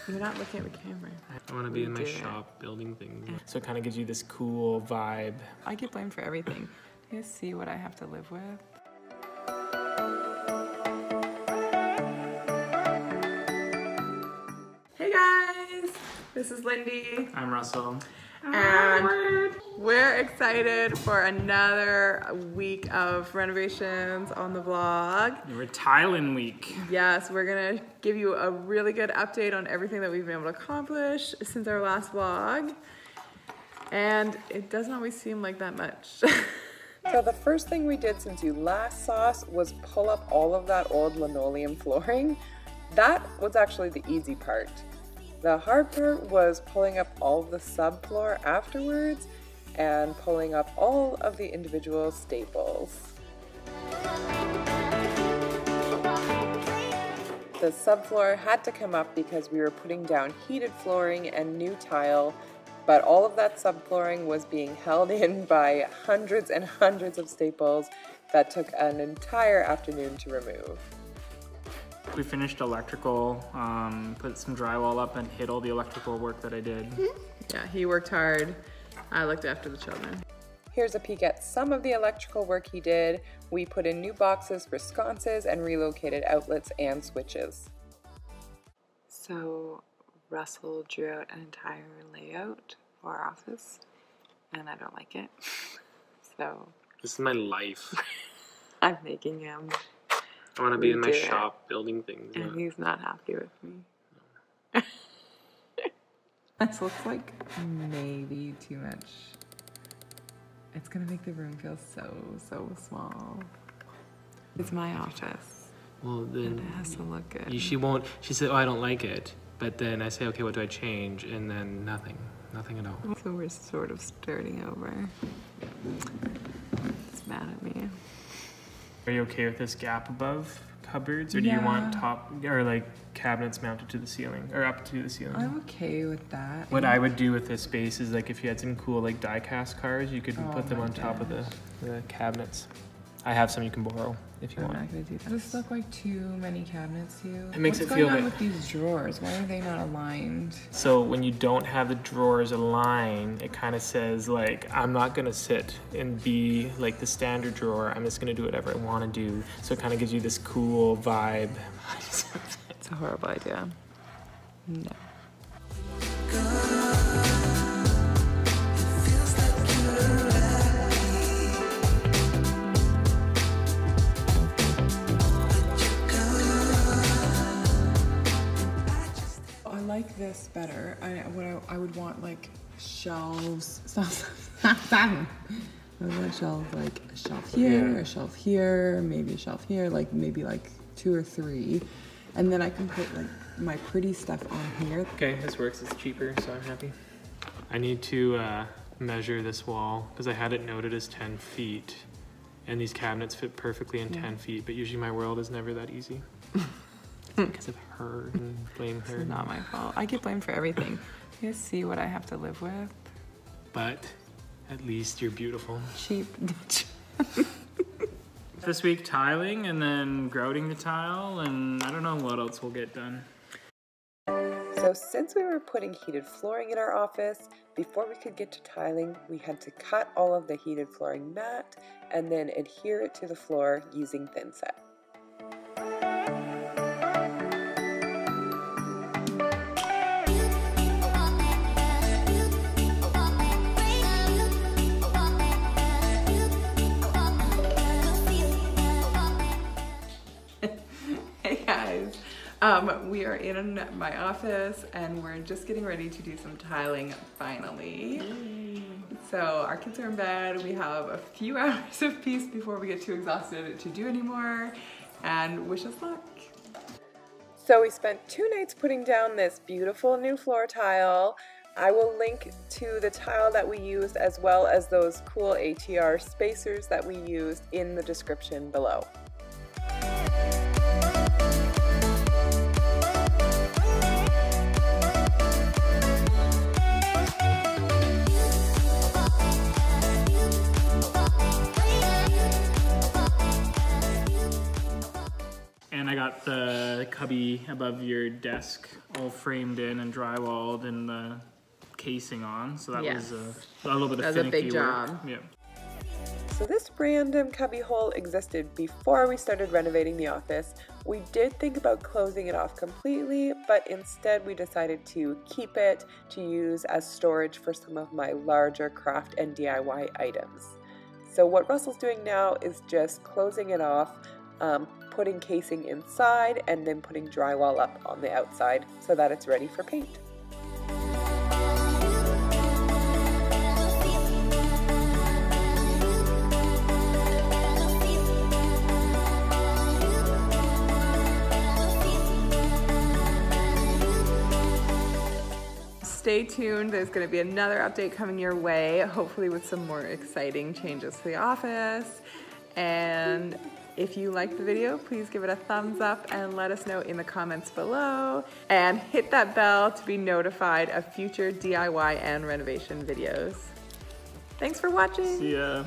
You're not looking at the camera. I want to be in my shop building things. Yeah. So it kind of gives you this cool vibe. I get blamed for everything. You guys see what I have to live with? Hey guys, this is Lindy. I'm Russell. And we're excited for another week of renovations on the vlog. We're tiling week. Yes, we're gonna give you a really good update on everything that we've been able to accomplish since our last vlog. And it doesn't always seem like that much. So the first thing we did since you last saw us was pull up all of that old linoleum flooring. That was actually the easy part. The hard part was pulling up all of the subfloor afterwards and pulling up all of the individual staples. The subfloor had to come up because we were putting down heated flooring and new tile, but all of that subflooring was being held in by hundreds and hundreds of staples that took an entire afternoon to remove. We finished electrical, put some drywall up and hid all the electrical work that I did. Yeah, he worked hard. I looked after the children. Here's a peek at some of the electrical work he did. We put in new boxes for sconces and relocated outlets and switches. So Russell drew out an entire layout for our office, and I don't like it. So This is my life. I'm making him. I want to be in my shop building things. And he's not happy with me. This looks like maybe too much. It's gonna make the room feel so small. It's my office. Well, then It has to look good. she won't. She said, "Oh, I don't like it." But then I say, "Okay, what do I change?" And then nothing at all. So we're sort of starting over. It's mad at me. Are you okay with this gap above cupboards, or do you want top or like cabinets mounted to the ceiling or up to the ceiling? I'm okay with that. What I would do with this space is like if you had some cool like die-cast cars, you could put them on top of the cabinets. I have some you can borrow if you I'm want. not gonna do that. Does this look like too many cabinets to you? It makes What's it feel going on like- with these drawers? Why are they not aligned? So when you don't have the drawers aligned, it kind of says like, I'm not gonna sit and be like the standard drawer. I'm just gonna do whatever I want to do. So it kind of gives you this cool vibe. It's a horrible idea. No. I like this better. I would want like shelves. I would want shelves like a shelf here, a shelf here, maybe a shelf here, like maybe like 2 or 3, and then I can put like my pretty stuff on here. Okay, this works. It's cheaper, so I'm happy. I need to measure this wall because I had it noted as 10 feet, and these cabinets fit perfectly in 10 feet. But usually my world is never that easy. Because of her and blame her. It's not my fault. I get blamed for everything. You guys see what I have to live with? But at least you're beautiful. Cheap. This week tiling and then grouting the tile, and I don't know what else will get done. So since we were putting heated flooring in our office, before we could get to tiling, we had to cut all of the heated flooring matte and then adhere it to the floor using thin set. Hey guys, we are in my office and we're just getting ready to do some tiling finally. So our kids are in bed. We have a few hours of peace before we get too exhausted to do anymore, and wish us luck. So we spent 2 nights putting down this beautiful new floor tile. I will link to the tile that we used as well as those cool ATR spacers that we used in the description below. And I got the cubby above your desk, all framed in and drywalled and the casing on. So that was a little bit of finicky big work. job. Yeah. So this random cubby hole existed before we started renovating the office. We did think about closing it off completely, but instead we decided to keep it to use as storage for some of my larger craft and DIY items. So what Russell's doing now is just closing it off, putting casing inside, and then putting drywall up on the outside so that it's ready for paint. Stay tuned, there's going to be another update coming your way, hopefully with some more exciting changes to the office. And if you liked the video, please give it a thumbs up and let us know in the comments below. And hit that bell to be notified of future DIY and renovation videos. Thanks for watching. See ya.